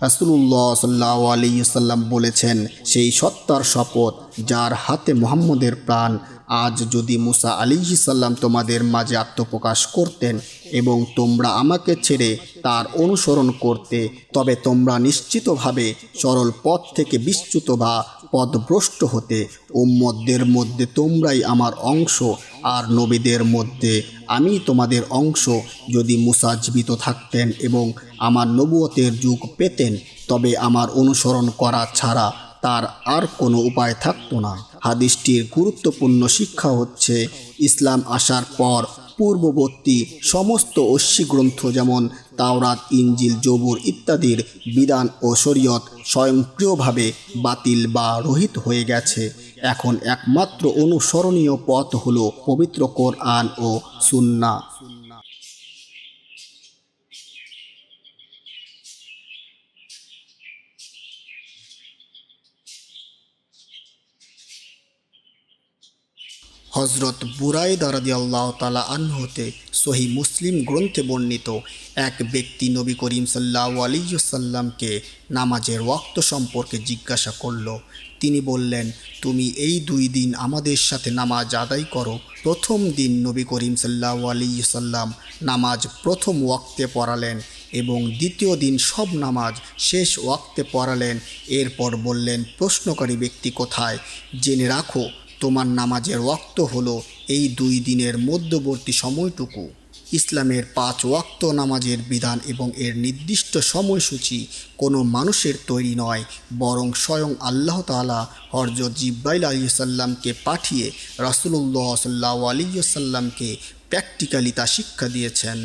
রাসূলুল্লাহ সাল্লাল্লাহু আলাইহি ওয়াসাল্লাম বলেছেন, সেই সত্তার শপথ যার হাতে মুহাম্মদের প্রাণ, আজ যদি মুসা আলাইহিস সালাম তোমাদের মাঝে আত্মপ্রকাশ করতেন এবং তোমরা আমাকে ছেড়ে তার অনুসরণ করতে, তবে তোমরা নিশ্চিতভাবে সরল পথ থেকে বিচ্যুত বা পথভ্রষ্ট হতে। উম্মতদের মধ্যে তোমরাই আমার অংশ, আর নবীদের মধ্যে আমি তোমাদের অংশ। যদি মুসা জীবিত থাকতেন এবং আমার নবুয়তের যুগ পেতেন, তবে আমার অনুসরণ করা ছাড়া তার আর কোনো উপায় থাকতো না। হাদিসটির গুরুত্বপূর্ণ শিক্ষা হচ্ছে, ইসলাম আসার পর পূর্ববর্তী সমস্ত ঐশী গ্রন্থ যেমন তাওরাত, ইনজিল, জবুর ইত্যাদির বিধান ও শরীয়ত স্বয়ংক্রিয়ভাবে বাতিল বা রহিত হয়ে গেছে। এখন একমাত্র অনুসরণীয় পথ হলো পবিত্র কোরআন ও সুন্নাহ। হজরত বুরাইদা রাদিয়াল্লাহু তাআলা আনহু হতে সহিহ মুসলিম গ্রন্থে বর্ণিত, এক ব্যক্তি নবী করিম সাল্লাল্লাহু আলাইহি ওয়াসাল্লামকে নামাজের ওয়াক্ত সম্পর্কে জিজ্ঞাসা করল। তিনি বললেন, তুমি এই 2 দিন আমাদের সাথে নামাজ আদায় করো। প্রথম দিন নবী করিম সাল্লাল্লাহু আলাইহি ওয়াসাল্লাম নামাজ প্রথম ওয়াক্তে পড়ালেন এবং দ্বিতীয় দিন সব নামাজ শেষ ওয়াক্তে পড়ালেন। এরপর বললেন, প্রশ্নকারী ব্যক্তি কোথায়? জেনে রাখো, তোমার নামাজের ওয়াক্ত হলো এই 2 দিনের মধ্যবর্তী সময়টুকু। ইসলামের 5 ওয়াক্ত নামাজের বিধান এবং এর নির্দিষ্ট সময়সূচি কোনো মানুষের তৈরি নয়, বরং স্বয়ং আল্লাহ তাআলা হযরত জিবরাইল আলাইহিস সালামকে পাঠিয়ে রাসূলুল্লাহ সাল্লাল্লাহু আলাইহি ওয়াসাল্লামকে প্র্যাকটিক্যালি তা শিক্ষা দিয়েছেন।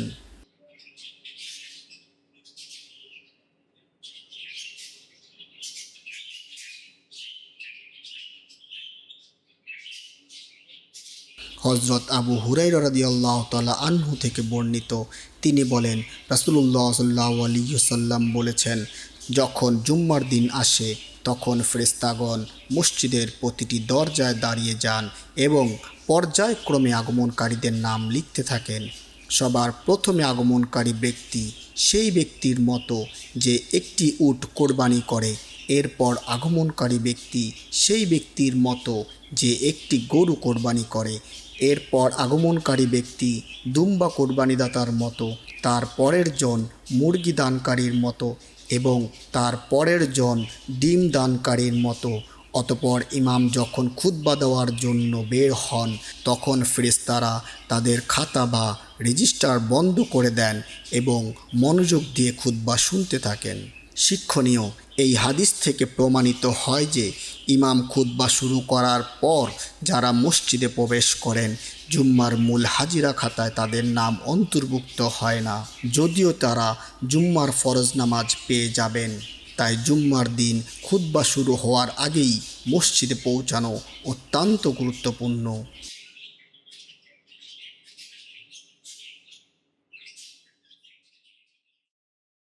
হজরত আবু হুরায়রা রাদিয়াল্লাহু তাআলা আনহু থেকে বর্ণিত, তিনি বলেন, রাসূলুল্লাহ সাল্লাল্লাহু আলাইহি ওয়াসাল্লাম বলেছেন, যখন জুম্মার দিন আসে তখন ফেরেশতাগণ মসজিদের প্রতিটি দরজায় দাঁড়িয়ে যান এবং পর্যায়ক্রমে আগমনকারীদের নাম লিখতে থাকেন। সবার প্রথমে আগমনকারী ব্যক্তি সেই ব্যক্তির মতো যে একটি উট কোরবানি করে। এরপর আগমনকারী ব্যক্তি সেই ব্যক্তির মতো যে একটি গরু কোরবানি করে। এরপর আগমনকারী ব্যক্তি দুম্বা কোরবানিদাতার মতো, তার পরের জন মুরগি দানকারীর মতো এবং তার পরের জন ডিম দানকারীর মতো। অতঃপর ইমাম যখন খুতবা দেওয়ার জন্য বের হন, তখন ফেরেশতারা তাদের খাতা বা রেজিস্টার বন্ধ করে দেন এবং মনোযোগ দিয়ে খুতবা শুনতে থাকেন। শিক্ষণীয়, এই হাদিস থেকে প্রমাণিত হয় যে ইমাম খুতবা শুরু করার পর যারা মসজিদে প্রবেশ করেন, জুম্মার মূল হাজিরা খাতায় তাদের নাম অন্তর্ভুক্ত হয় না, যদিও তারা জুম্মার ফরজ নামাজ পেয়ে যাবেন। তাই জুম্মার দিন খুতবা শুরু হওয়ার আগেই মসজিদে পৌঁছানো অত্যন্ত গুরুত্বপূর্ণ।